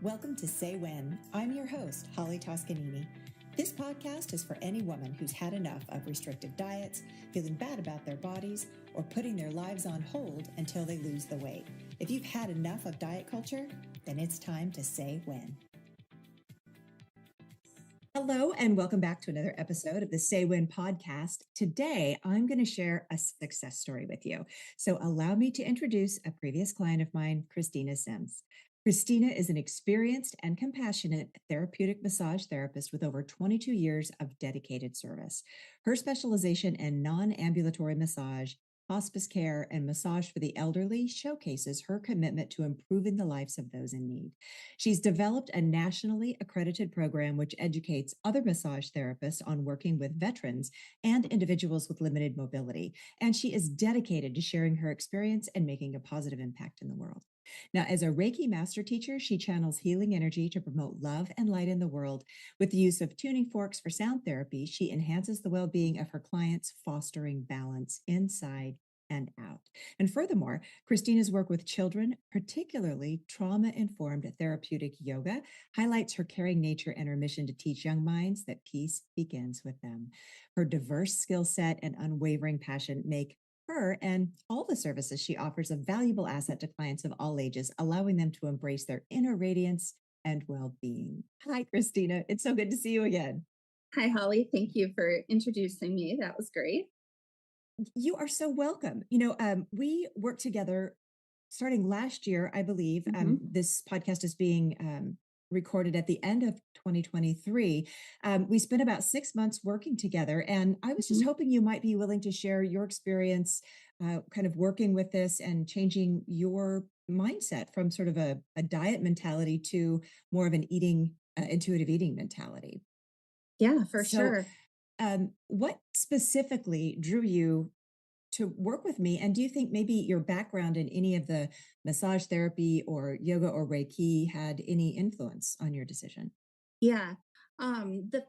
Welcome to Say When. I'm your host, Holly Toscanini. This podcast is for any woman who's had enough of restrictive diets, feeling bad about their bodies, or putting their lives on hold until they lose the weight. If you've had enough of diet culture, then it's time to say when. Hello, and welcome back to another episode of the Say When podcast. Today, I'm going to share a success story with you. So allow me to introduce a previous client of mine, Kristina Sims. Kristina is an experienced and compassionate therapeutic massage therapist with over 22 years of dedicated service. Her specialization in non-ambulatory massage, hospice care, and massage for the elderly showcases her commitment to improving the lives of those in need. She's developed a nationally accredited program which educates other massage therapists on working with veterans and individuals with limited mobility, and she is dedicated to sharing her experience and making a positive impact in the world. Now, as a Reiki master teacher, she channels healing energy to promote love and light in the world. With the use of tuning forks for sound therapy, she enhances the well-being of her clients, fostering balance inside and out. And furthermore, Kristina's work with children, particularly trauma-informed therapeutic yoga, highlights her caring nature and her mission to teach young minds that peace begins with them. Her diverse skill set and unwavering passion make her and all the services she offers a valuable asset to clients of all ages, allowing them to embrace their inner radiance and well-being. Hi, Kristina. It's so good to see you again. Hi, Holly. Thank you for introducing me. That was great. You are so welcome. We worked together starting last year, I believe. This podcast is being recorded at the end of 2023. We spent about 6 months working together, and I was just hoping you might be willing to share your experience kind of working with this and changing your mindset from sort of a diet mentality to more of an intuitive eating mentality. Yeah, for So, sure. what specifically drew you to work with me? And do you think maybe your background in any of the massage therapy or yoga or Reiki had any influence on your decision? Yeah. The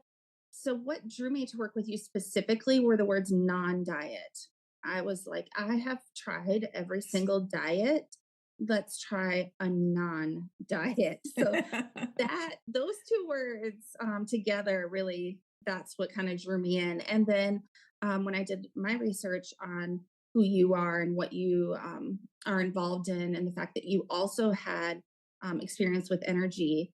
so what drew me to work with you specifically were the words non-diet. I was like, I have tried every single diet. Let's try a non-diet. So that those two words together really, that's what kind of drew me in. And then when I did my research on who you are and what you are involved in, and the fact that you also had experience with energy,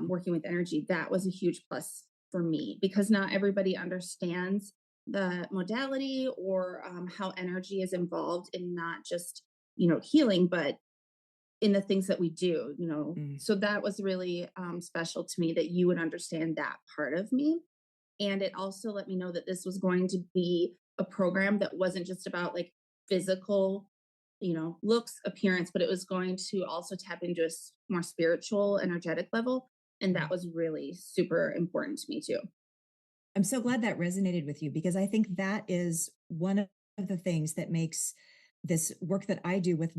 working with energy, that was a huge plus for me, because not everybody understands the modality or how energy is involved in not just healing, but in the things that we do. So that was really special to me, that you would understand that part of me. And it also let me know that this was going to be a program that wasn't just about like physical, looks, appearance, but it was going to also tap into a more spiritual, energetic level. And that was really super important to me too. I'm so glad that resonated with you, because I think that is one of the things that makes this work that I do with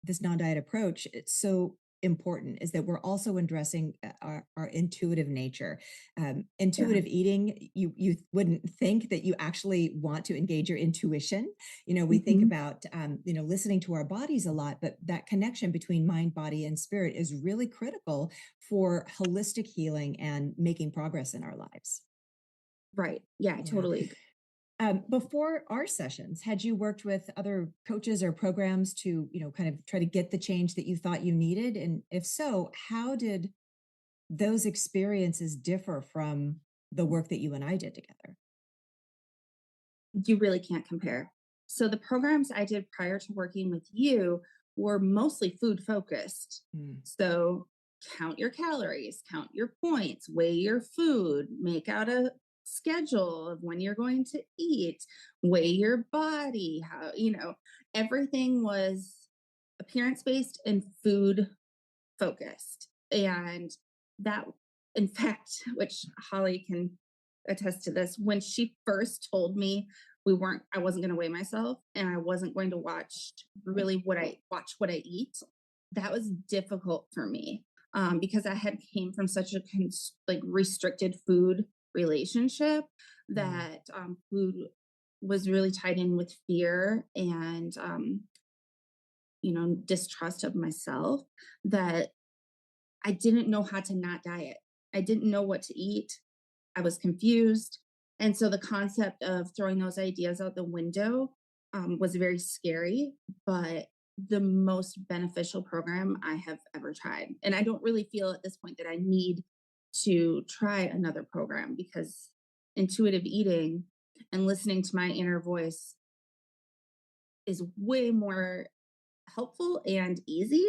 this non-diet approach, it's so important, is that we're also addressing our intuitive nature. Intuitive eating, you wouldn't think that you actually want to engage your intuition. We think about, listening to our bodies a lot, but that connection between mind, body, and spirit is really critical for holistic healing and making progress in our lives. Right. Yeah, Yeah. totally. Before our sessions, had you worked with other coaches or programs to, kind of try to get the change that you thought you needed? And if so, how did those experiences differ from the work that you and I did together? You really can't compare. So the programs I did prior to working with you were mostly food focused. So count your calories, count your points, weigh your food, make out a schedule of when you're going to eat, weigh your body, everything was appearance based and food focused. And that, in fact, which Holly can attest to this, when she first told me I wasn't going to weigh myself and I wasn't going to watch what I eat, that was difficult for me, because I had came from such a restricted food relationship, that food was really tied in with fear and distrust of myself, that I didn't know how to not diet. I didn't know what to eat. I was confused. And so the concept of throwing those ideas out the window was very scary, but the most beneficial program I have ever tried. And I don't really feel at this point that I need to try another program because intuitive eating and listening to my inner voice is way more helpful and easy,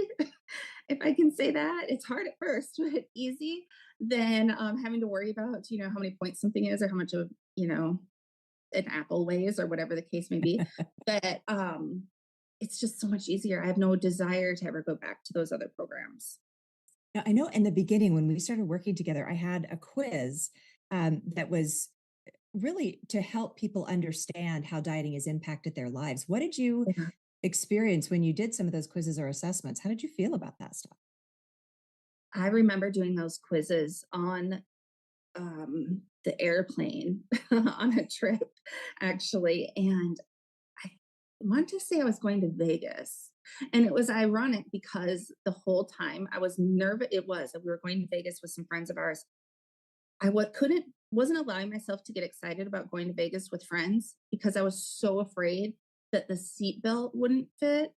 if I can say that. It's hard at first, but easy than having to worry about, how many points something is or how much of, an apple weighs or whatever the case may be. But it's just so much easier. I have no desire to ever go back to those other programs. Now, I know in the beginning when we started working together, I had a quiz that was really to help people understand how dieting has impacted their lives. What did you Yeah. experience when you did some of those quizzes or assessments? How did you feel about that stuff? I remember doing those quizzes on the airplane on a trip, actually. And I want to say I was going to Vegas. And it was ironic because the whole time I was nervous. It was we were going to Vegas with some friends of ours. I wasn't allowing myself to get excited about going to Vegas with friends because I was so afraid that the seatbelt wouldn't fit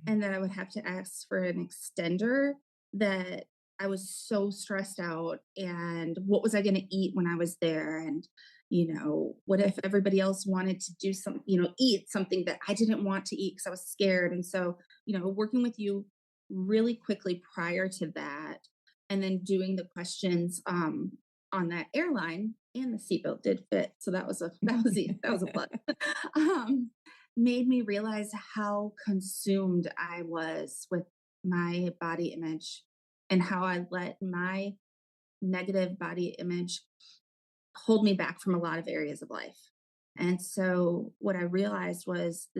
Mhm. and that I would have to ask for an extender, that I was so stressed out. And what was I going to eat when I was there? And, what if everybody else wanted to do some, eat something that I didn't want to eat because I was scared? And so, working with you really quickly prior to that, and then doing the questions on that airline, and the seatbelt did fit. So that was a plus. um, Made me realize how consumed I was with my body image and how I let my negative body image hold me back from a lot of areas of life. And so what I realized was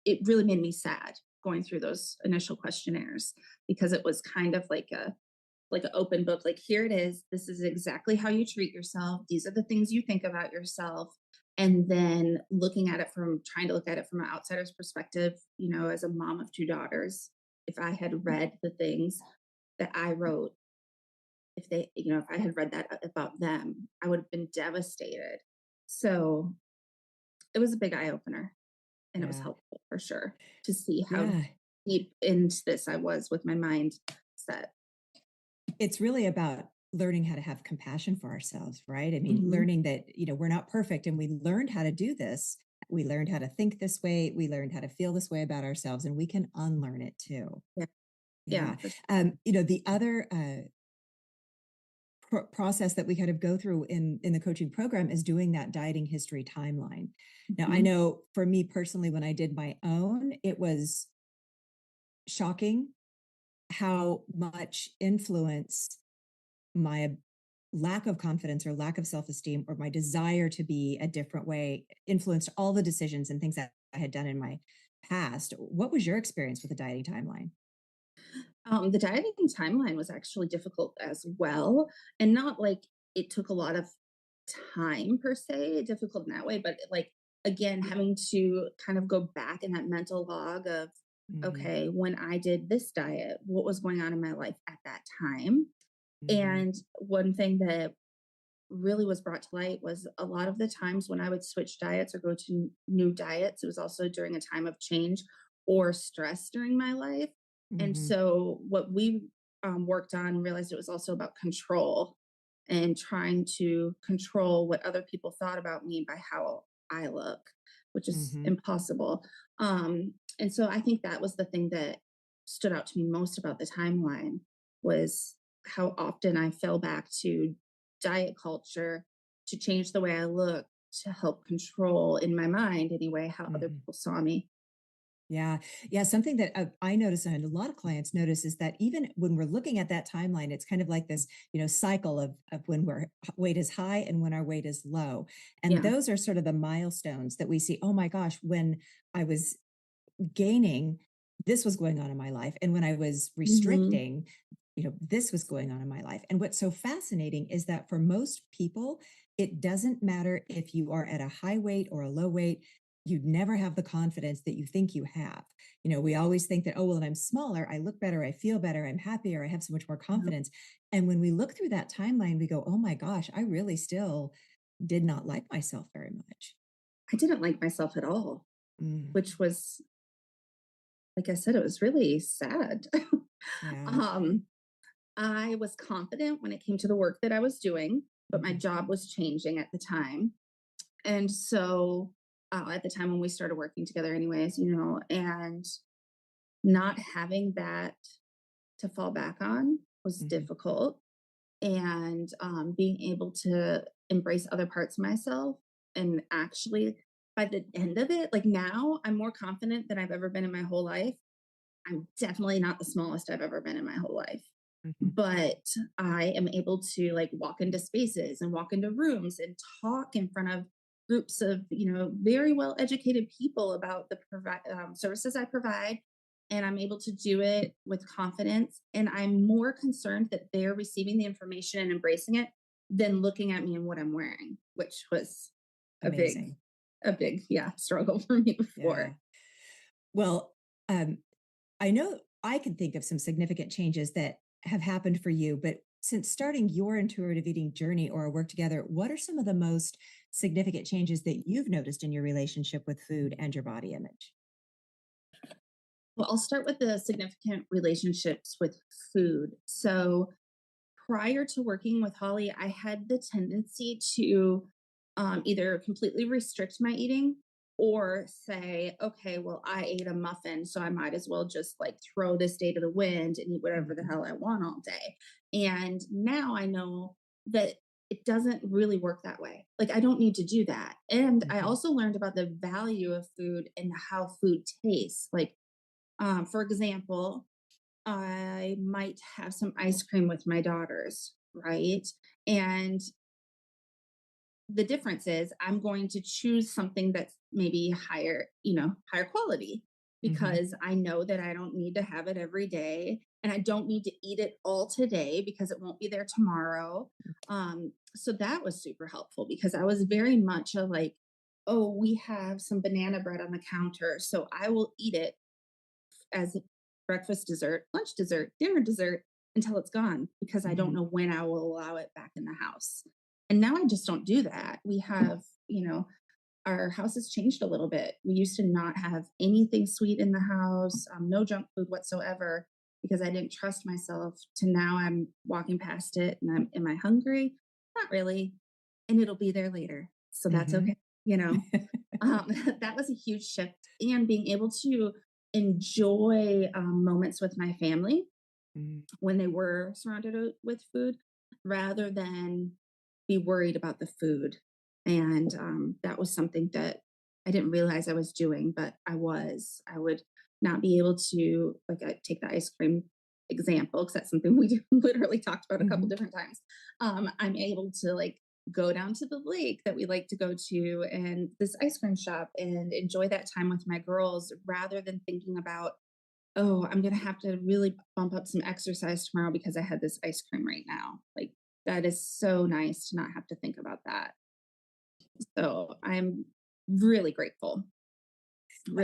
it really made me sad going through those initial questionnaires, because it was kind of like an open book, like, here it is, this is exactly how you treat yourself, these are the things you think about yourself. And then trying to look at it from an outsider's perspective, as a mom of two daughters, if I had read the things that I wrote, if I had read that about them, I would have been devastated. So it was a big eye opener, and it was Yeah. helpful for sure to see how Yeah. deep into this I was with my mind set. It's really about learning how to have compassion for ourselves, right? I mean, Mhm. learning that, we're not perfect and we learned how to do this. We learned how to think this way. We learned how to feel this way about ourselves, and we can unlearn it too. Yeah, yeah, Yeah. for sure. The other process that we kind of go through in the coaching program is doing that dieting history timeline. Now, I Mhm. know for me personally, when I did my own, it was shocking how much influence my lack of confidence or lack of self-esteem or my desire to be a different way influenced all the decisions and things that I had done in my past. What was your experience with the dieting timeline? The dieting timeline was actually difficult as well, and not like it took a lot of time per se, difficult in that way, but like, again, having to kind of go back in that mental log of, Hmm. okay, when I did this diet, what was going on in my life at that time? Hmm. And one thing that really was brought to light was a lot of the times when I would switch diets or go to new diets, it was also during a time of change or stress during my life. And Hmm. so, what we worked on, realized it was also about control and trying to control what other people thought about me by how I look, which is Hmm. impossible. And so, I think that was the thing that stood out to me most about the timeline, was how often I fell back to diet culture to change the way I look, to help control in my mind anyway how other Hmm. people saw me. Yeah. Yeah. Something that I notice and a lot of clients notice is that even when we're looking at that timeline, it's kind of like this, cycle of when our weight is high and when our weight is low. And Yeah. those are sort of the milestones that we see. Oh my gosh, when I was gaining, this was going on in my life. And when I was Mhm. restricting, this was going on in my life. And what's so fascinating is that for most people, it doesn't matter if you are at a high weight or a low weight. you never have the confidence that you think you have. You know, we always think that, oh, well, when I'm smaller, I look better, I feel better, I'm happier, I have so much more Mhm. confidence. And when we look through that timeline, we go, oh my gosh, I really still did not like myself very much. I didn't like myself at all, Mm, which was, like I said, it was really sad. yeah. um, I was confident when it came to the work that I was doing, but my Hmm. job was changing at the time. And so, at the time when we started working together, anyways, and not having that to fall back on was Hmm. difficult. And being able to embrace other parts of myself. And actually, by the end of it, like now, I'm more confident than I've ever been in my whole life. I'm definitely not the smallest I've ever been in my whole life, Hmm. but I am able to like walk into spaces and walk into rooms and talk in front of groups of, very well educated people about the services I provide. And I'm able to do it with confidence. And I'm more concerned that they're receiving the information and embracing it than looking at me and what I'm wearing, which was a big, Amazing. yeah, struggle for me Yeah. before. Well, um, I know I can think of some significant changes that have happened for you, but since starting your intuitive eating journey or work together, what are some of the most significant changes that you've noticed in your relationship with food and your body image? Well, I'll start with the significant relationships with food. So, prior to working with Holly, I had the tendency to either completely restrict my eating or say, okay, well, I ate a muffin, so I might as well just like throw this day to the wind and eat whatever the Mhm, hell I want all day. And now I know that it doesn't really work that way. Like, I don't need to do that. And I mhm, also learned about the value of food and how food tastes. Like, for example, I might have some ice cream with my daughters, right? And the difference is I'm going to choose something that's maybe higher, higher quality mhm, because I know that I don't need to have it every day and I don't need to eat it all today because it won't be there tomorrow. So that was super helpful because I was very much a like, oh, we have some banana bread on the counter, so I will eat it as breakfast dessert, lunch dessert, dinner dessert until it's gone because I don't mhm, know when I will allow it back in the house. And now I just don't do that. We have, our house has changed a little bit. We used to not have anything sweet in the house, no junk food whatsoever because I didn't trust myself to now I'm walking past it and am I hungry? Not really. And it'll be there later. So that's mhm. okay. You know, that was a huge shift. And being able to enjoy moments with my family Mm, when they were surrounded with food rather than be worried about the food. And that was something that I didn't realize I was doing, but I was. I would not be able to, like, I take the ice cream example, because that's something we literally talked about a couple mhm, different times. I'm able to, like, go down to the lake that we like to go to and this ice cream shop and enjoy that time with my girls rather than thinking about, oh, I'm going to have to really bump up some exercise tomorrow because I had this ice cream right now. Like, that is so nice to not have to think about that. So I'm really grateful,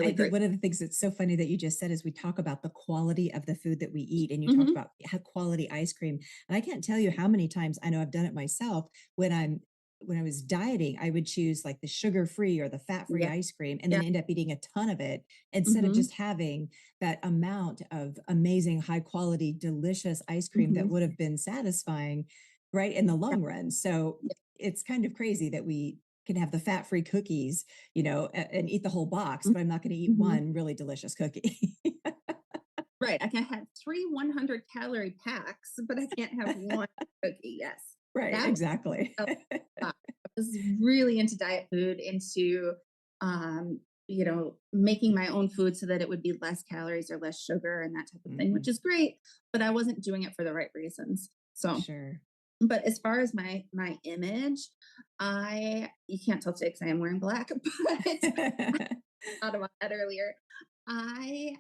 I really think grateful. one of the things that's so funny that you just said is we talk about the quality of the food that we eat, and you talked Hmm. about quality ice cream. And I can't tell you how many times I know I've done it myself when I was dieting, I would choose like the sugar-free or the fat-free Yeah. ice cream and then Yeah. end up eating a ton of it instead of Hmm. just having that amount of amazing, high quality, delicious ice cream that Hmm. would have been satisfying, right, in the Yeah. long run. So it's kind of crazy that we can have the fat-free cookies, and eat the whole box, but I'm not going to eat Hmm. one really delicious cookie. Right. I can have three 100-calorie packs, but I can't have one cookie. Yes. Right, That exactly. was a lot. I was really into diet food, into making my own food so that it would be less calories or less sugar and that type of thing, which Mhm. is great, but I wasn't doing it for the right reasons. So, Sure. but as far as my image, I you can't tell today because I am wearing black, but I thought about that earlier. I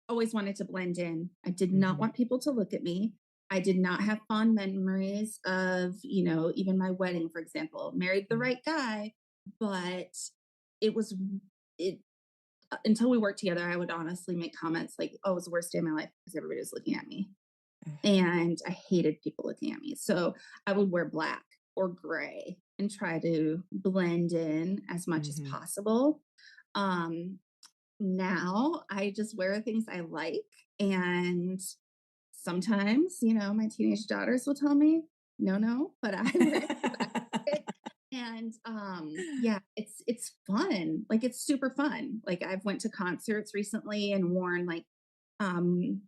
always wanted to blend in. I did not Mhm, want people to look at me. I did not have fond memories of, even my wedding, for example. Married the mm, right guy, but it was it until we worked together, I would honestly make comments like, "Oh, it was the worst day of my life because everybody was looking at me." And I hated people looking at me. So I would wear black or gray and try to blend in as much as Mm-hmm. possible. Um, Now I just wear things I like. And sometimes, my teenage daughters will tell me, no, no, but I wear it 'cause I like it. And yeah, it's fun. Like it's super fun. Like I've went to concerts recently and worn like um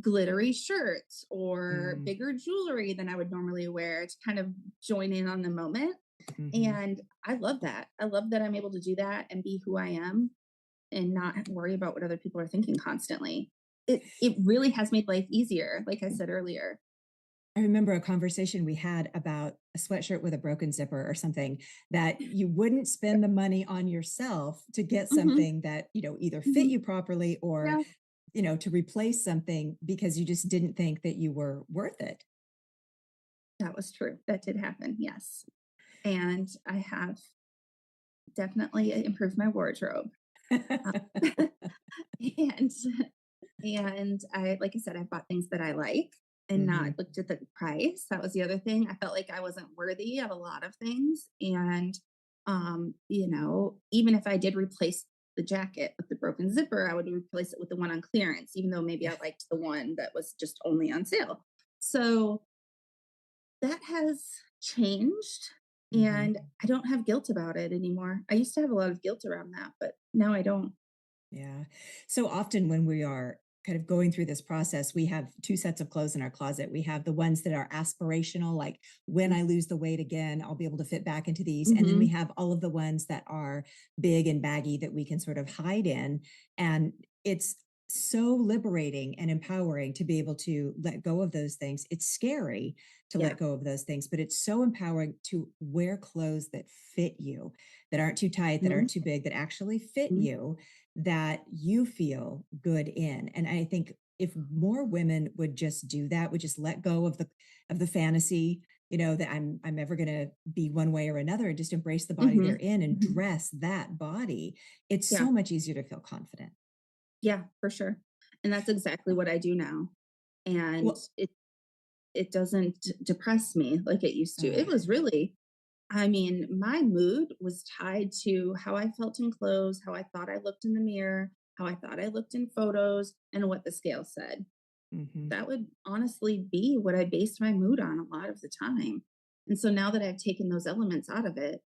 glittery shirts or Mm-hmm. bigger jewelry than I would normally wear to kind of join in on the moment. Mm-hmm. And I love that. I love that I'm able to do that and be who I am and not worry about what other people are thinking constantly. It really has made life easier, like I said earlier. I remember a conversation we had about a sweatshirt with a broken zipper or something that you wouldn't spend the money on yourself to get Mhm, something that, either fit mhm. you properly or, Yeah, to replace something because you just didn't think that you were worth it. that was true. That did happen, yes. And I have definitely improved my wardrobe. Uh, and and I like I said, I bought things that I like and not Hmm. looked at the price. That was the other thing. I felt like I wasn't worthy of a lot of things. And even if I did replace the jacket with the broken zipper, I would replace it with the one on clearance, even though maybe I liked the one that was just only on sale. So that has changed. Hmm. And I don't have guilt about it anymore. I used to have a lot of guilt around that, but now I don't. Yeah. So often when we are kind of going through this process, we have two sets of clothes in our closet. We have the ones that are aspirational, like when I lose the weight again, I'll be able to fit back into these. And then we Mhm. have all of the ones that are big and baggy that we can sort of hide in. And it's so liberating and empowering to be able to let go of those things. It's scary to Yeah. let go of those things, but it's so empowering to wear clothes that fit you, that aren't too tight, that aren't Mhm. too big, that actually fit Mhm. you, that you feel good in. And I think if more women would just do that, would just let go of the fantasy, that I'm ever going to be one way or another, and just embrace the body they're Mhm. in and Mhm. dress that body, it's Yeah. so much easier to feel confident. Yeah, for sure. And that's exactly what I do now. And Well, it doesn't depress me like it used to. uh, It was really my mood was tied to how I felt in clothes, how I thought I looked in the mirror, how I thought I looked in photos, and what the scale said. mhm. That would honestly be what I based my mood on a lot of the time. And so now that I've taken those elements out of it,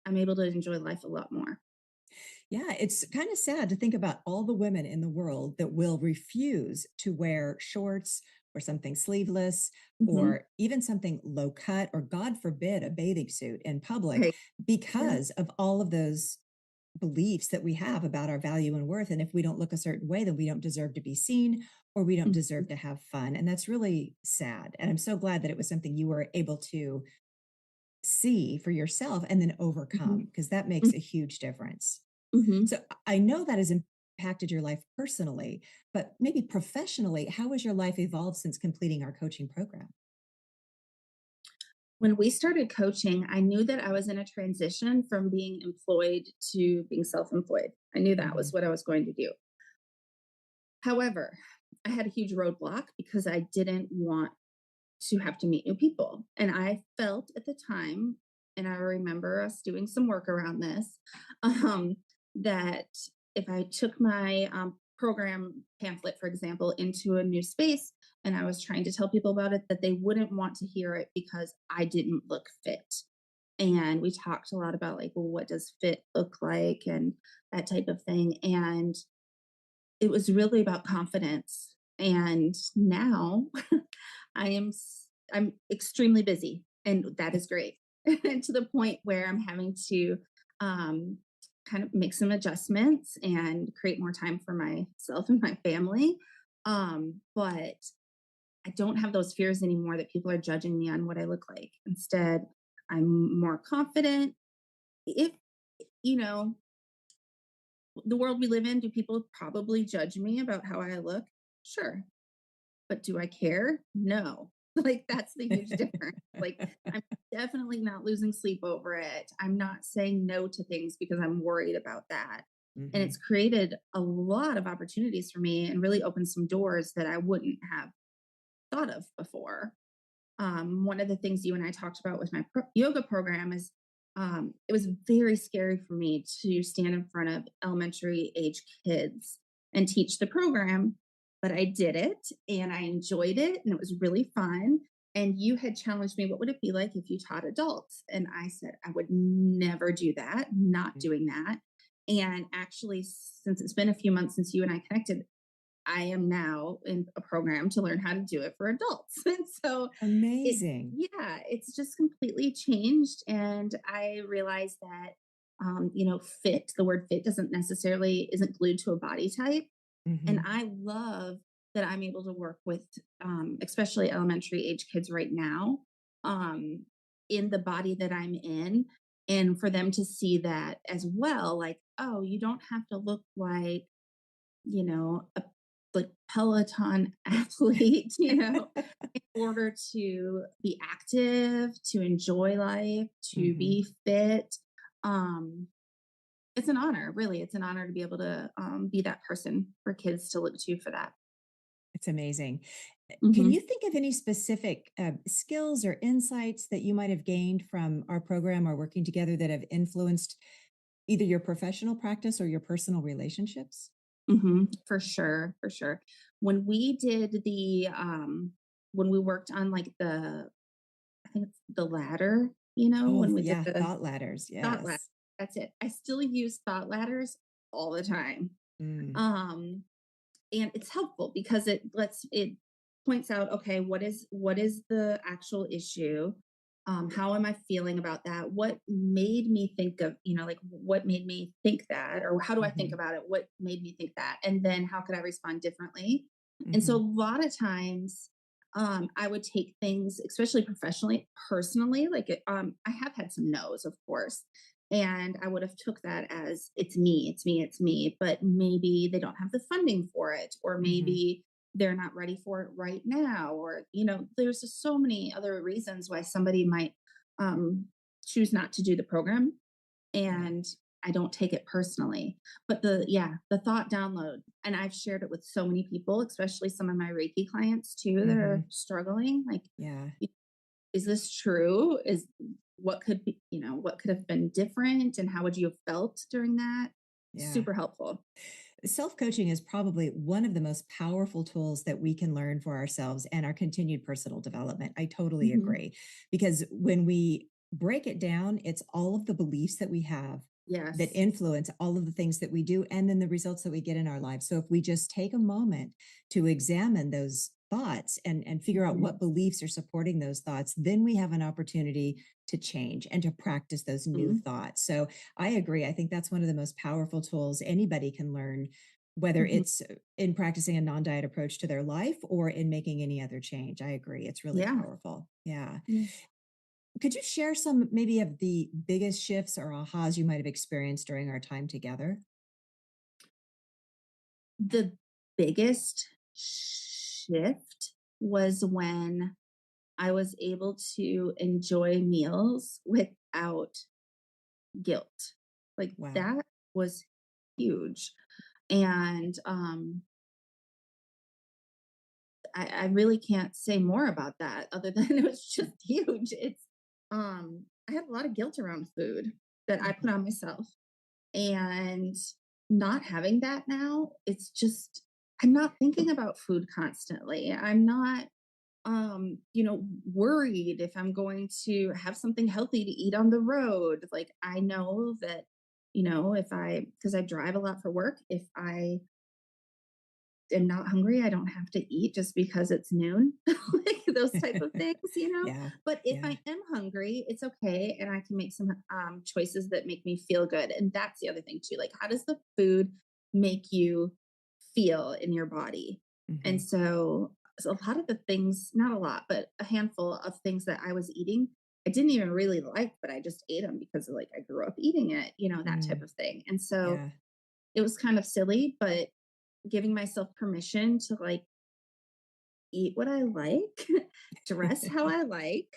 I'm able to enjoy life a lot more. Yeah, it's kind of sad to think about all the women in the world that will refuse to wear shorts or something sleeveless Mhm. or even something low cut or, God forbid, a bathing suit in public Right. Yeah. because of all of those beliefs that we have about our value and worth. And if we don't look a certain way, then we don't deserve to be seen or we don't Mhm. deserve to have fun. And that's really sad. And I'm so glad that it was something you were able to see for yourself and then overcome, Mhm. because that makes a huge difference. Mhm. So I know that has impacted your life personally, but maybe professionally, how has your life evolved since completing our coaching program? When we started coaching, I knew that I was in a transition from being employed to being self employed. I knew that Hmm. was what I was going to do. However, I had a huge roadblock because I didn't want to have to meet new people. And I felt at the time, and I remember us doing some work around this, um, that if I took my program pamphlet, for example, into a new space and I was trying to tell people about it, that they wouldn't want to hear it because I didn't look fit. And we talked a lot about like, well, what does fit look like and that type of thing. And it was really about confidence. And now I'm extremely busy, and that is great. To the point where I'm having to um, kind of make some adjustments and create more time for myself and my family. But I don't have those fears anymore that people are judging me on what I look like. Instead, I'm more confident. If you know the world we live in, do people probably judge me about how I look? Sure. But do I care? No. Like, that's the huge difference. Like, I'm definitely not losing sleep over it. I'm not saying no to things because I'm worried about that. And Hmm. it's created a lot of opportunities for me and really opened some doors that I wouldn't have thought of before. One of the things you and I talked about with my yoga program is it was very scary for me to stand in front of elementary age kids and teach the program, but I did it and I enjoyed it and it was really fun. And you had challenged me, what would it be like if you taught adults? And I said, I would never do that, not doing that. And actually, since it's been a few months since you and I connected, I am now in a program to learn how to do it for adults. And so it, Amazing. yeah, it's just completely changed. And I realized that, fit, the word fit doesn't necessarily isn't glued to a body type. And Hmm. I love that I'm able to work with, especially elementary age kids right now, um, in the body that I'm in. And for them to see that as well, like, oh, you don't have to look like, a like Peloton athlete, in order to be active, to enjoy life, to Hmm. be fit. Um, it's an honor, really. It's an honor to be able to be that person for kids to look to for that. It's amazing. Can Hmm. you think of any specific skills or insights that you might have gained from our program or working together that have influenced either your professional practice or your personal relationships? For sure, for sure. When we did when we worked on like I think it's the ladder, Oh, when we did yeah, the thought ladders. thought ladder. Yes. That's it. I still use thought ladders all the time. Mm, Um, and it's helpful because it points out, okay, what is the actual issue? How am I feeling about that? What made me think of, like what made me think that, or how do I think mhm, about it? What made me think that? And then how could I respond differently? And so a mhm, lot of times I would take things, especially professionally, personally, like I have had some no's, of course, and I would have took that as it's me, it's me, it's me, but maybe they don't have the funding for it, or mhm. maybe they're not ready for it right now, or there's just so many other reasons why somebody might um, choose not to do the program, Yeah. and I don't take it personally. But the thought download, and I've shared it with so many people, especially some of my Reiki clients too that are Mhm. struggling, like, Yeah. is this true? Is what could be, what could have been different and how would you have felt during that? Yeah. Super helpful. Self coaching is probably one of the most powerful tools that we can learn for ourselves and our continued personal development. I totally Hmm. agree. Because when we break it down, it's all of the beliefs that we have that Yes. influence all of the things that we do and then the results that we get in our lives. So if we just take a moment to examine those thoughts and figure out Hmm. what beliefs are supporting those thoughts, then we have an opportunity to change and to practice those new Hmm. thoughts. So I agree. I think that's one of the most powerful tools anybody can learn, whether Hmm. it's in practicing a non-diet approach to their life or in making any other change. I agree. It's really Yeah. powerful. Yeah. Yeah. Could you share some maybe of the biggest shifts or ahas you might have experienced during our time together? The biggest shift was when I was able to enjoy meals without guilt. Like Wow. that was huge. And I really can't say more about that other than it was just huge. I had a lot of guilt around food that I put Mhm. on myself. And not having that now, it's just I'm not thinking about food constantly. I'm not worried if I'm going to have something healthy to eat on the road. Like I know that, if because I drive a lot for work, if I am not hungry, I don't have to eat just because it's noon, like those type of things. Yeah. But if Yeah. I am hungry, it's okay. And I can make some choices that make me feel good. And that's the other thing too. Like, how does the food make you feel in your body? And Mhm. so a lot of the things, not a lot, but a handful of things that I was eating, I didn't even really like, but I just ate them because like I grew up eating it, that type Mm. of thing. And so Yeah. it was kind of silly, but giving myself permission to like eat what I like, dress how I like,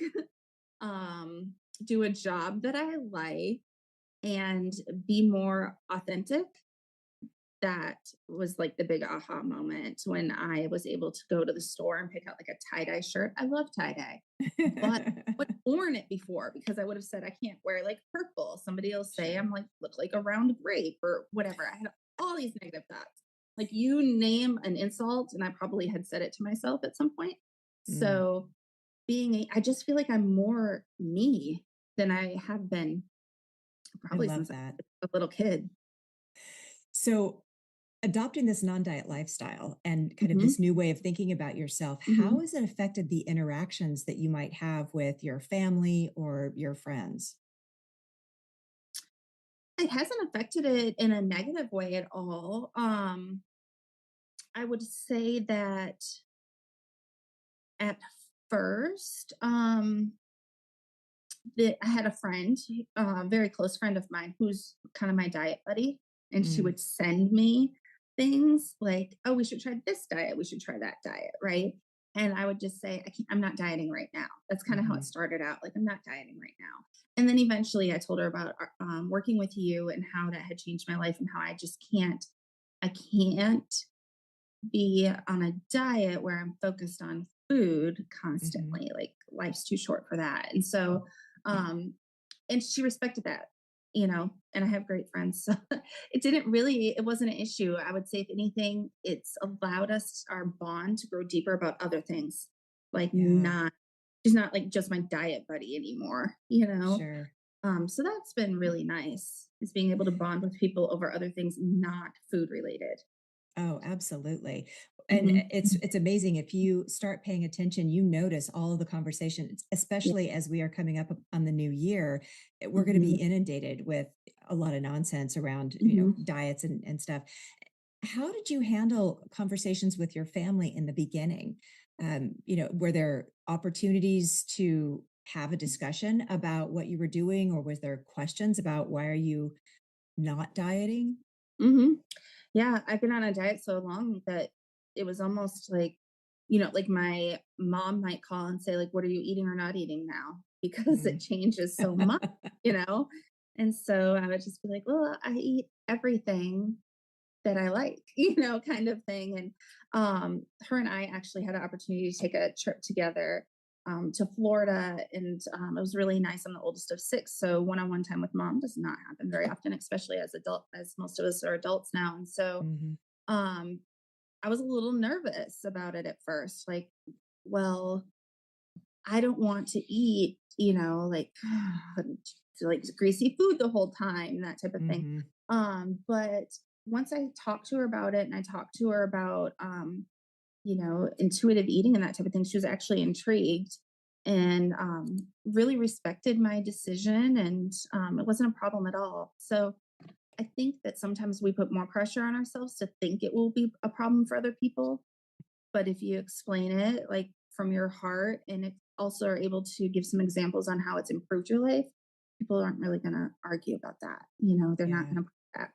um, do a job that I like, and be more authentic. that was like the big aha moment when I was able to go to the store and pick out like a tie-dye shirt. I love tie-dye, but I wouldn't worn it before because I would have said I can't wear like purple. Somebody will say Sure. I'm like look like a round grape or whatever. I had all these negative thoughts. Like you name an insult, and I probably had said it to myself at some point. Mm, So I just feel like I'm more me than I have been I probably love since I that. was a little kid. So, adopting this non-diet lifestyle and kind of Hmm. this new way of thinking about yourself, how Hmm. has it affected the interactions that you might have with your family or your friends? It hasn't affected it in a negative way at all. I would say that at first, that I had a friend, a very close friend of mine, who's kind of my diet buddy, and she Mm, would send me things like, "Oh, we should try this diet. We should try that diet," right? And I would just say, I'm not dieting right now." That's kind of how it mhm. started out. Like, I'm not dieting right now. And then eventually, I told her about working with you and how that had changed my life and how I can't be on a diet where I'm focused on food Mhm. constantly. Like life's too short for that. And so, um, and she respected that, and I have great friends. So it wasn't an issue. I would say, if anything, it's allowed us, our bond, to grow deeper about other things. Like, Yeah, she's not like just my diet buddy anymore. sure. So that's been really nice, is being able to bond with people over other things, not food related. Oh, absolutely. And Hmm. it's amazing if you start paying attention, you notice all of the conversations, Yeah. especially as we are coming up on the new year. We're going to be Hmm. inundated with a lot of nonsense around, Hmm. diets and stuff. How did you handle conversations with your family in the beginning? Were there opportunities to have a discussion about what you were doing, or was there questions about why are you not dieting? Hmm. Yeah, I've been on a diet so long that it was almost like, like my mom might call and say, like, "What are you eating or not eating now?" Because it Mm. changes so much, you know? And so I would just be like, "Well, I eat everything that I like," kind of thing. And her and I actually had an opportunity to take a trip together to Florida, and it was really nice. I'm the oldest of six, so one-on-one time with mom does not happen very often, especially as most of us are adults now. And so Mhm. um, I was a little nervous about it at first, like, well, I don't want to eat, like greasy food the whole time, that type of thing. Mhm. But once I talked to her about it, and I talked to her about, intuitive eating and that type of thing, she was actually intrigued and really respected my decision. And it wasn't a problem at all. So I think that sometimes we put more pressure on ourselves to think it will be a problem for other people, but if you explain it like from your heart, and it also are able to give some examples on how it's improved your life, people aren't really going to argue about that. They're not Yeah. going to push back.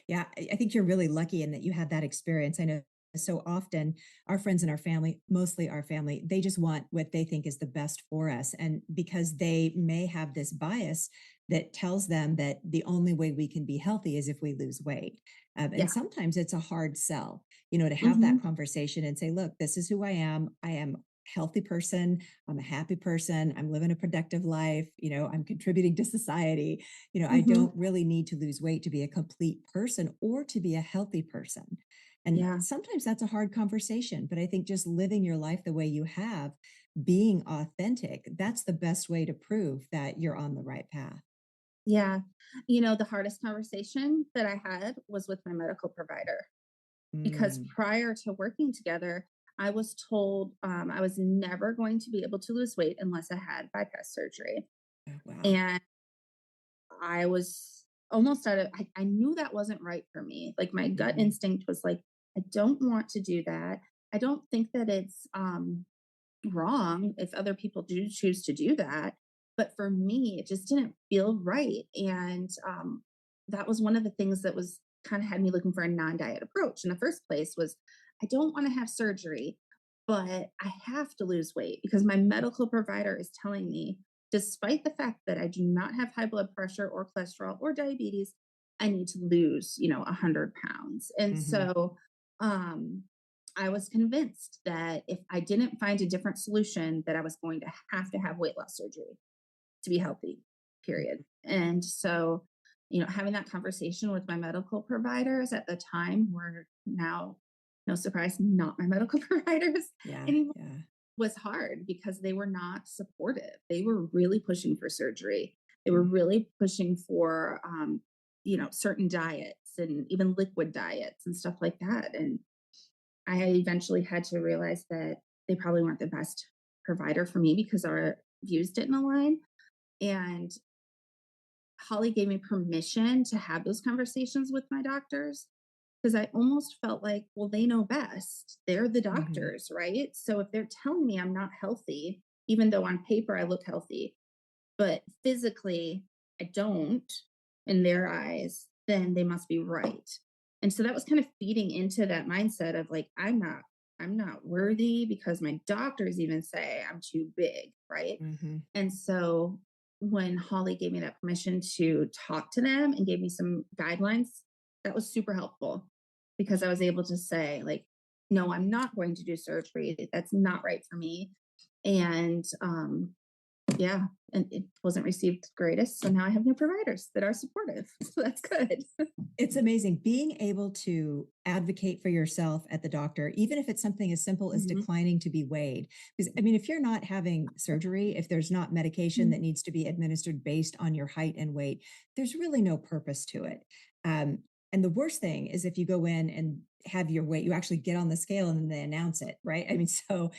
Yeah, I think you're really lucky in that you had that experience. I know so often our friends and our family, mostly our family, they just want what they think is the best for us. And because they may have this bias that tells them that the only way we can be healthy is if we lose weight. And Yeah. sometimes it's a hard sell, to have that Hmm. conversation and say, look, this is who I am. I am a healthy person. I'm a happy person. I'm living a productive life. I'm contributing to society. I Hmm. don't really need to lose weight to be a complete person or to be a healthy person. And Yeah. sometimes that's a hard conversation, but I think just living your life the way you have, being authentic, that's the best way to prove that you're on the right path. Yeah. The hardest conversation that I had was with my medical provider, because Mm. prior to working together, I was told I was never going to be able to lose weight unless I had bypass surgery. Oh, wow. And I was almost I knew that wasn't right for me. Like my gut Hmm. instinct was like, I don't want to do that. I don't think that it's wrong if other people do choose to do that. But for me, it just didn't feel right. And that was one of the things that was kind of had me looking for a non-diet approach in the first place. Was I don't want to have surgery, but I have to lose weight because my medical provider is telling me, despite the fact that I do not have high blood pressure or cholesterol or diabetes, I need to lose, 100 pounds. And Hmm. so, um, I was convinced that if I didn't find a different solution, that I was going to have weight loss surgery to be healthy, period. And so, having that conversation with my medical providers at the time were now, no surprise, not my medical providers Yeah. anymore, Yeah. was hard because they were not supportive. They were really pushing for surgery. They were Mm. really pushing for, certain diets and even liquid diets and stuff like that. And I eventually had to realize that they probably weren't the best provider for me because our views didn't align. And Holly gave me permission to have those conversations with my doctors because I almost felt like, well, they know best. They're the Hmm. doctors, right? So if they're telling me I'm not healthy, even though on paper I look healthy, but physically I don't in their eyes, then they must be right. And so that was kind of feeding into that mindset of like, I'm not worthy because my doctors even say I'm too big, right? Hmm. And so when Holly gave me that permission to talk to them and gave me some guidelines, that was super helpful because I was able to say, like, no, I'm not going to do surgery. That's not right for me. And yeah, and it wasn't received greatest. So now I have new providers that are supportive. So that's good. It's amazing being able to advocate for yourself at the doctor, even if it's something as simple as Mhm. declining to be weighed. Because, I mean, if you're not having surgery, if there's not medication Mhm. that needs to be administered based on your height and weight, there's really no purpose to it. Um, and the worst thing is if you go in and have your weight, you actually get on the scale and then they announce it, right? I mean, so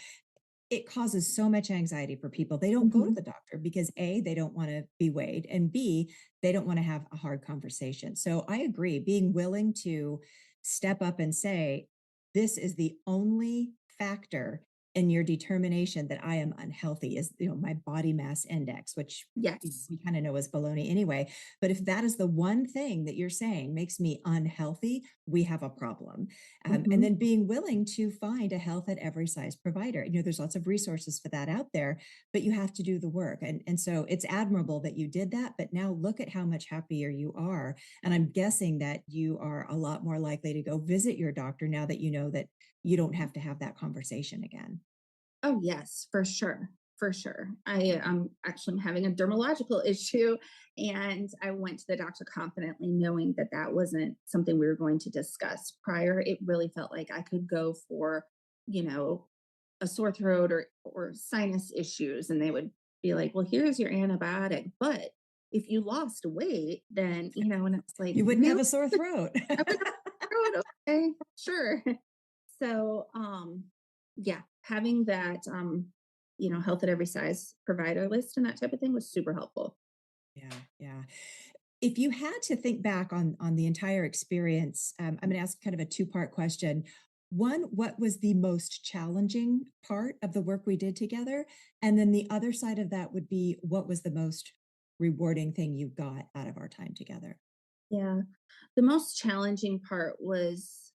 it causes so much anxiety for people. They don't go to Mhm. the doctor because A, they don't want to be weighed, and B, they don't want to have a hard conversation. So I agree, being willing to step up and say, this is the only factor in your determination that I am unhealthy is, my body mass index, which Yes. we kind of know is baloney anyway. But if that is the one thing that you're saying makes me unhealthy, we have a problem. And Mhm. then being willing to find a health at every size provider. There's lots of resources for that out there, but you have to do the work. And so it's admirable that you did that. But now look at how much happier you are. And I'm guessing that you are a lot more likely to go visit your doctor now that you know that you don't have to have that conversation again. Oh, yes, for sure. For sure. I'm actually having a dermatological issue, and I went to the doctor confidently, knowing that that wasn't something we were going to discuss prior. It really felt like I could go for, you know, a sore throat or sinus issues, and they would be like, "Well, here's your antibiotic, but if you lost weight, then," and it's like, You wouldn't "Really?" have a sore throat. I would not throat, okay, sure. So, yeah, having that, health at every size provider list and that type of thing was super helpful. Yeah, yeah. If you had to think back on the entire experience, I'm going to ask kind of a two-part question. One, what was the most challenging part of the work we did together? And then the other side of that would be what was the most rewarding thing you got out of our time together? Yeah. The most challenging part was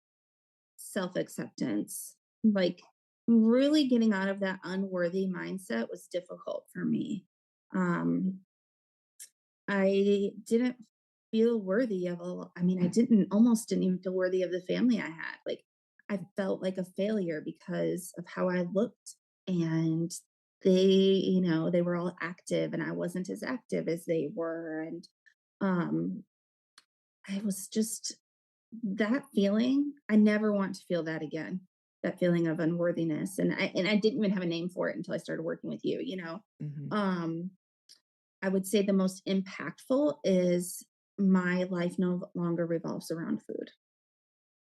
self-acceptance. Like, really getting out of that unworthy mindset was difficult for me. Um, I didn't feel worthy of I mean, I didn't even feel worthy of the family I had. Like, I felt like a failure because of how I looked. And they were all active and I wasn't as active as they were. And um, I was just, that feeling, I never want to feel that again. That feeling of unworthiness. And I didn't even have a name for it until I started working with you. Hmm. Um, I would say the most impactful is my life no longer revolves around food.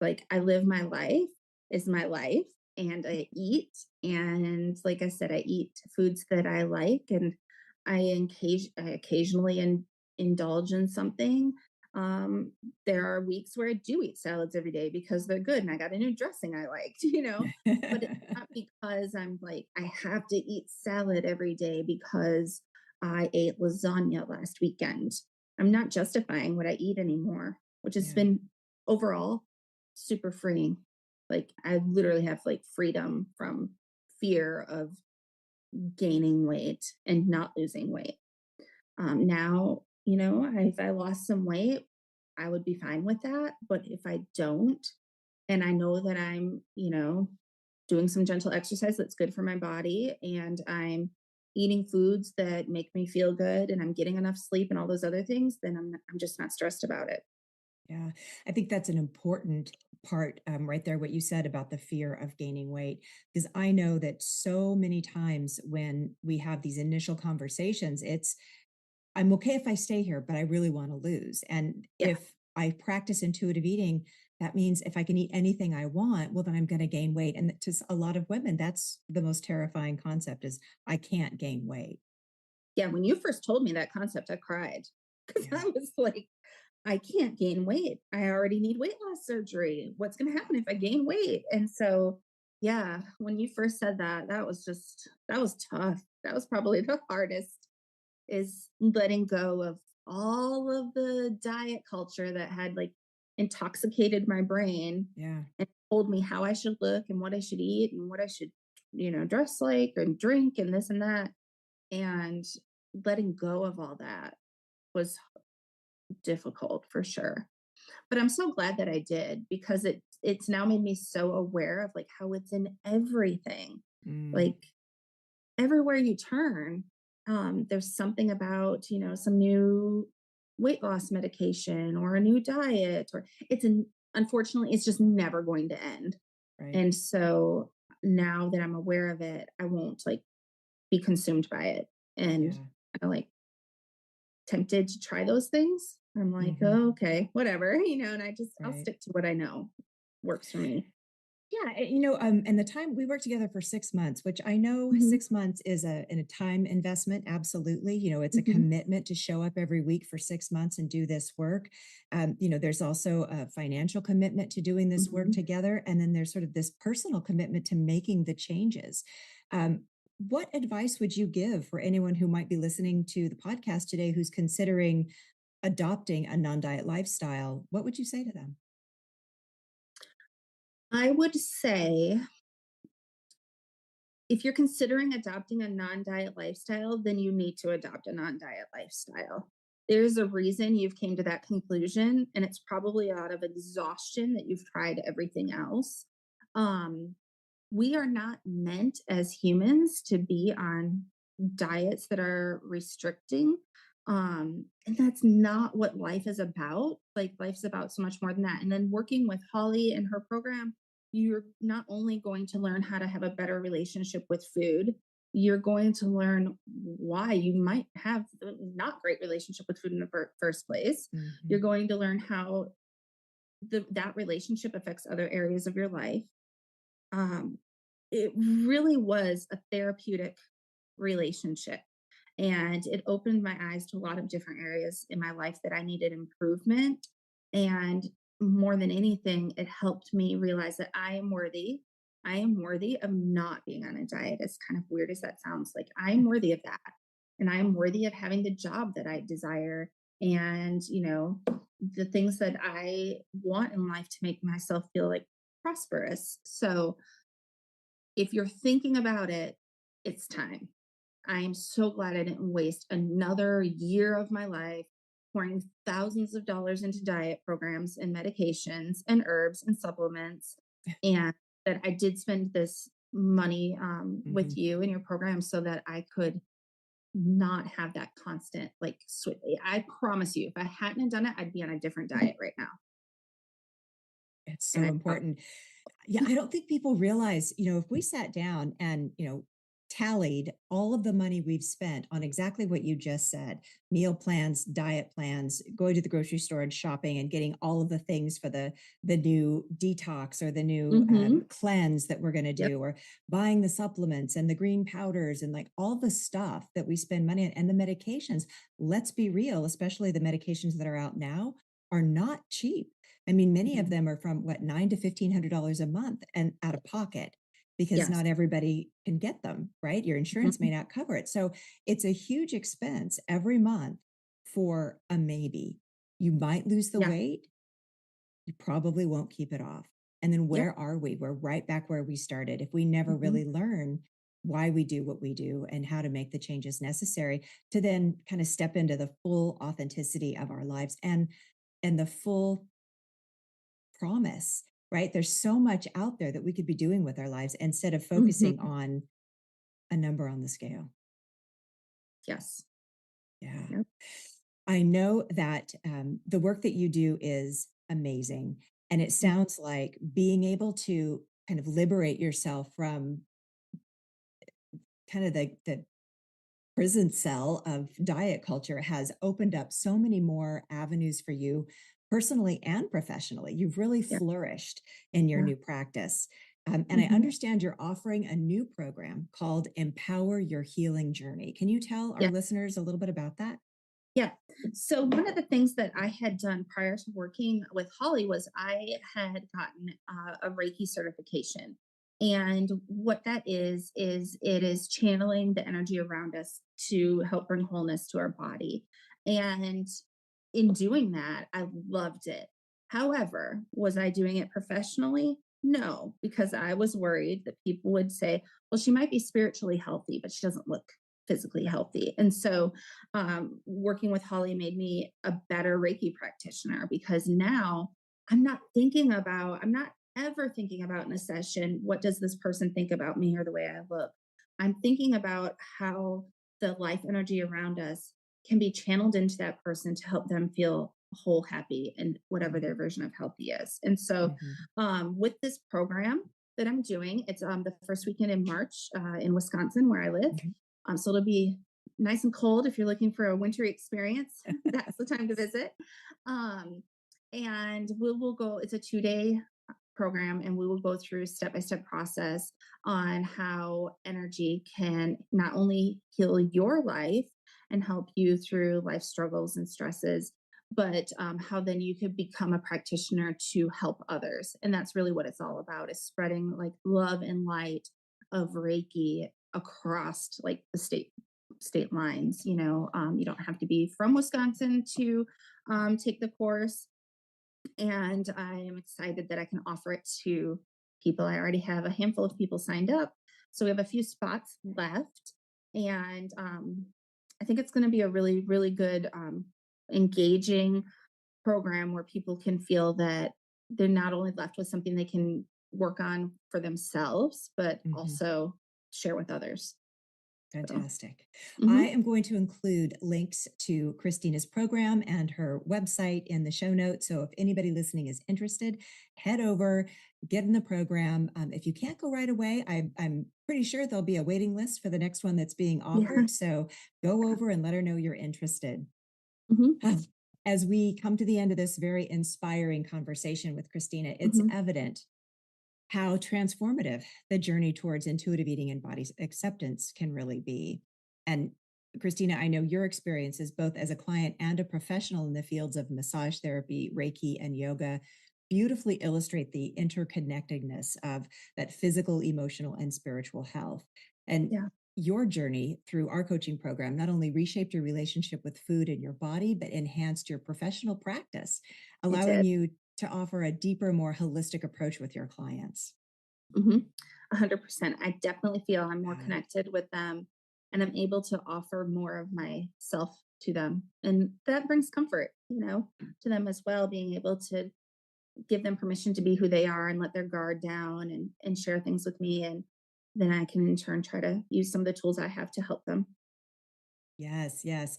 Like, I live my life is my life, and I eat, and like I said, I eat foods that I like, and I occasionally indulge in something. There are weeks where I do eat salads every day because they're good and I got a new dressing I liked, but it's not because I'm like, I have to eat salad every day because I ate lasagna last weekend. I'm not justifying what I eat anymore, which has Yeah. been overall super freeing. Like, I literally have like freedom from fear of gaining weight and not losing weight. Now, if I lost some weight, I would be fine with that. But if I don't, and I know that I'm, doing some gentle exercise that's good for my body, and I'm eating foods that make me feel good, and I'm getting enough sleep and all those other things, then I'm just not stressed about it. Yeah, I think that's an important part right there, what you said about the fear of gaining weight. Because I know that so many times when we have these initial conversations, I'm okay if I stay here, but I really want to lose. And Yeah. if I practice intuitive eating, that means if I can eat anything I want, well, then I'm going to gain weight. And to a lot of women, that's the most terrifying concept is I can't gain weight. Yeah, when you first told me that concept, I cried because Yeah. I was like, I can't gain weight. I already need weight loss surgery. What's going to happen if I gain weight? And so, yeah, when you first said that, that was tough. That was probably the hardest, is letting go of all of the diet culture that had like intoxicated my brain Yeah. and told me how I should look and what I should eat and what I should, dress like and drink and this and that. And letting go of all that was difficult for sure. But I'm so glad that I did, because it's now made me so aware of like how it's in everything. Mm, Like everywhere you turn, there's something about, some new weight loss medication or a new diet, or unfortunately, it's just never going to end. right. And so now that I'm aware of it, I won't like be consumed by it. And Yeah. I like tempted to try those things. I'm like, Hmm. oh, okay, whatever, and I'll Right. stick to what I know works for me. Yeah, and the time we worked together for 6 months, which I know Hmm. 6 months is a time investment. Absolutely, it's a Hmm. commitment to show up every week for 6 months and do this work. There's also a financial commitment to doing this work Hmm. together, and then there's sort of this personal commitment to making the changes. What advice would you give for anyone who might be listening to the podcast today who's considering adopting a non-diet lifestyle? What would you say to them? I would say, if you're considering adopting a non-diet lifestyle, then you need to adopt a non-diet lifestyle. There's a reason you've came to that conclusion, and it's probably out of exhaustion that you've tried everything else. Um, we are not meant as humans to be on diets that are restricting. And that's not what life is about. Like, life's about so much more than that. And then working with Holly and her program, you're not only going to learn how to have a better relationship with food, you're going to learn why you might have not great relationship with food in the first place. You're Hmm. going to learn how that relationship affects other areas of your life. um, it really was a therapeutic relationship. And it opened my eyes to a lot of different areas in my life that I needed improvement. And more than anything, it helped me realize that I am worthy. I am worthy of not being on a diet, as kind of weird as that sounds. Like, I am worthy of that. And I am worthy of having the job that I desire, and, the things that I want in life to make myself feel like prosperous. So if you're thinking about it, it's time. I am so glad I didn't waste another year of my life pouring thousands of dollars into diet programs and medications and herbs and supplements. And that I did spend this money Hmm. with you and your program so that I could not have that constant, like, I promise you, if I hadn't done it, I'd be on a different diet right now. It's And so I don't. important. Yeah, I don't think people realize, if we sat down and, tallied all of the money we've spent on exactly what you just said, meal plans, diet plans, going to the grocery store and shopping and getting all of the things for the new detox or the new Mm-hmm. cleanse that we're going to Yep. do, or buying the supplements and the green powders and like all the stuff that we spend money on and the medications. Let's be real, especially the medications that are out now are not cheap. I mean, many of Mhm. them are from what, nine to $1,500 a month and out of pocket because Yes. not everybody can get them, right? Your insurance may Mhm. not cover it. So it's a huge expense every month for a maybe. You might lose the Yeah. weight, you probably won't keep it off. And then Yep. where are we? We're right back where we started. If we never Mhm. really learn why we do what we do and how to make the changes necessary to then kind of step into the full authenticity of our lives. And and the full promise, right? There's so much out there that we could be doing with our lives instead of focusing Mhm. on a number on the scale. Yes. Yeah. Yep. I know that the work that you do is amazing. And it Mm. sounds like being able to kind of liberate yourself from kind of the prison cell of diet culture has opened up so many more avenues for you personally and professionally. You've really Yeah. flourished in your Yeah. new practice. And I Mhm. understand you're offering a new program called Empower Your Healing Journey. Can you tell our Yeah. listeners a little bit about that? Yeah. So one of the things that I had done prior to working with Holly was I had gotten a Reiki certification. And what that is it is channeling the energy around us to help bring wholeness to our body. And in doing that, I loved it. However, was I doing it professionally? No, because I was worried that people would say, well, she might be spiritually healthy, but she doesn't look physically healthy. And so working with Holly made me a better Reiki practitioner because now I'm not ever thinking about in a session, what does this person think about me or the way I look? I'm thinking about how the life energy around us can be channeled into that person to help them feel whole, happy, and whatever their version of healthy is. And so, Mhm. with this program that I'm doing, it's the first weekend in March in Wisconsin, where I live. Mhm. So it'll be nice and cold if you're looking for a wintry experience. That's the time to visit. Um, and we will go. It's a 2 day program, and we will go through step by step process on how energy can not only heal your life and help you through life struggles and stresses, but how then you could become a practitioner to help others. And that's really what it's all about, is spreading like love and light of Reiki across like the state lines. You don't have to be from Wisconsin to take the course, and I am excited that I can offer it to people. I already have a handful of people signed up, so we have a few spots left, and I think it's going to be a really, really good, engaging program where people can feel that they're not only left with something they can work on for themselves, but Mhm. also share with others. So, Fantastic. I mhm. am going to include links to Christina's program and her website in the show notes. So if anybody listening is interested, head over, get in the program. If you can't go right away, I'm pretty sure there'll be a waiting list for the next one that's being Yeah. offered. So go over and let her know you're interested. Hmm. Ah, As we come to the end of this very inspiring conversation with Christina, it's Hmm. evident how transformative the journey towards intuitive eating and body acceptance can really be. And Christina, I know your experiences both as a client and a professional in the fields of massage therapy, Reiki, and yoga beautifully illustrate the interconnectedness of that physical, emotional, and spiritual health. And Yeah, your journey through our coaching program not only reshaped your relationship with food and your body, but enhanced your professional practice, it allowing did. you to offer a deeper, more holistic approach with your clients. Mhm. 100%. I definitely feel I'm more Yeah. connected with them, and I'm able to offer more of myself to them. And that brings comfort, to them as well, being able to give them permission to be who they are and let their guard down and share things with me. And then I can in turn try to use some of the tools I have to help them. Yes, yes.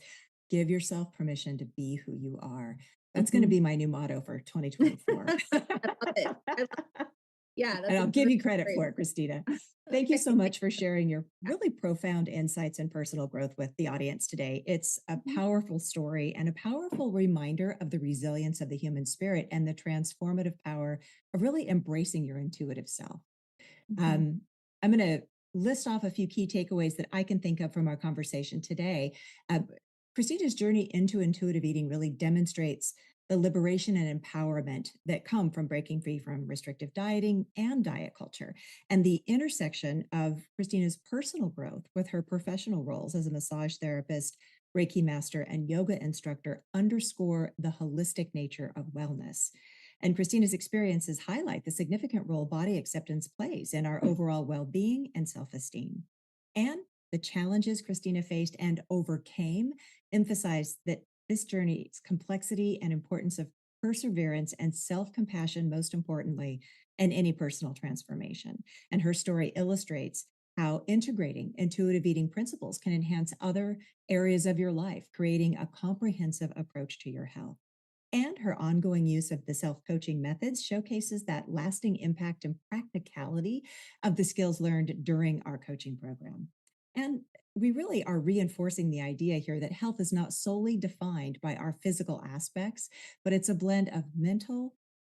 Give yourself permission to be who you are. That's going to Mhm. be my new motto for I 2024. love it. Yeah, And that's a I'll give great, you credit great. for it, Christina. Thank you so much for sharing your really profound insights and personal growth with the audience today. It's a Mhm. powerful story and a powerful reminder of the resilience of the human spirit and the transformative power of really embracing your intuitive self. Mhm. Um, I'm going to list off a few key takeaways that I can think of from our conversation today. Uh, Christina's journey into intuitive eating really demonstrates the liberation and empowerment that come from breaking free from restrictive dieting and diet culture. And the intersection of Christina's personal growth with her professional roles as a massage therapist, Reiki master, and yoga instructor underscore the holistic nature of wellness. And Christina's experiences highlight the significant role body acceptance plays in our overall well being and self esteem. And the challenges Christina faced and overcame emphasize that this journey's complexity and importance of perseverance, and self compassion, most importantly, in any personal transformation. And her story illustrates how integrating intuitive eating principles can enhance other areas of your life, creating a comprehensive approach to your health. And her ongoing use of the self coaching methods showcases that lasting impact and practicality of the skills learned during our coaching program. And we really are reinforcing the idea here that health is not solely defined by our physical aspects, but it's a blend of mental,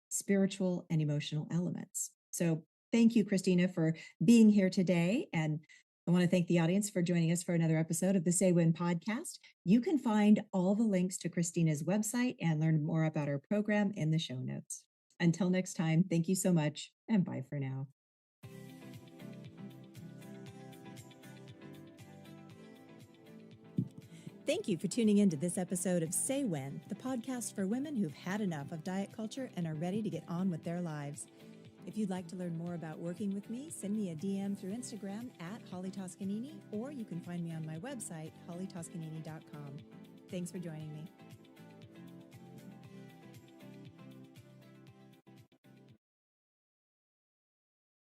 spiritual, and emotional elements. So, thank you, Kristina, for being here today. And I want to thank the audience for joining us for another episode of the Say When podcast. You can find all the links to Kristina's website and learn more about our program in the show notes. Until next time, thank you so much and bye for now. Thank you for tuning in to this episode of Say When, the podcast for women who've had enough of diet culture and are ready to get on with their lives. If you'd like to learn more about working with me, send me a DM through Instagram at Holly Toscanini, or you can find me on my website, hollytoscanini.com. Thanks for joining me.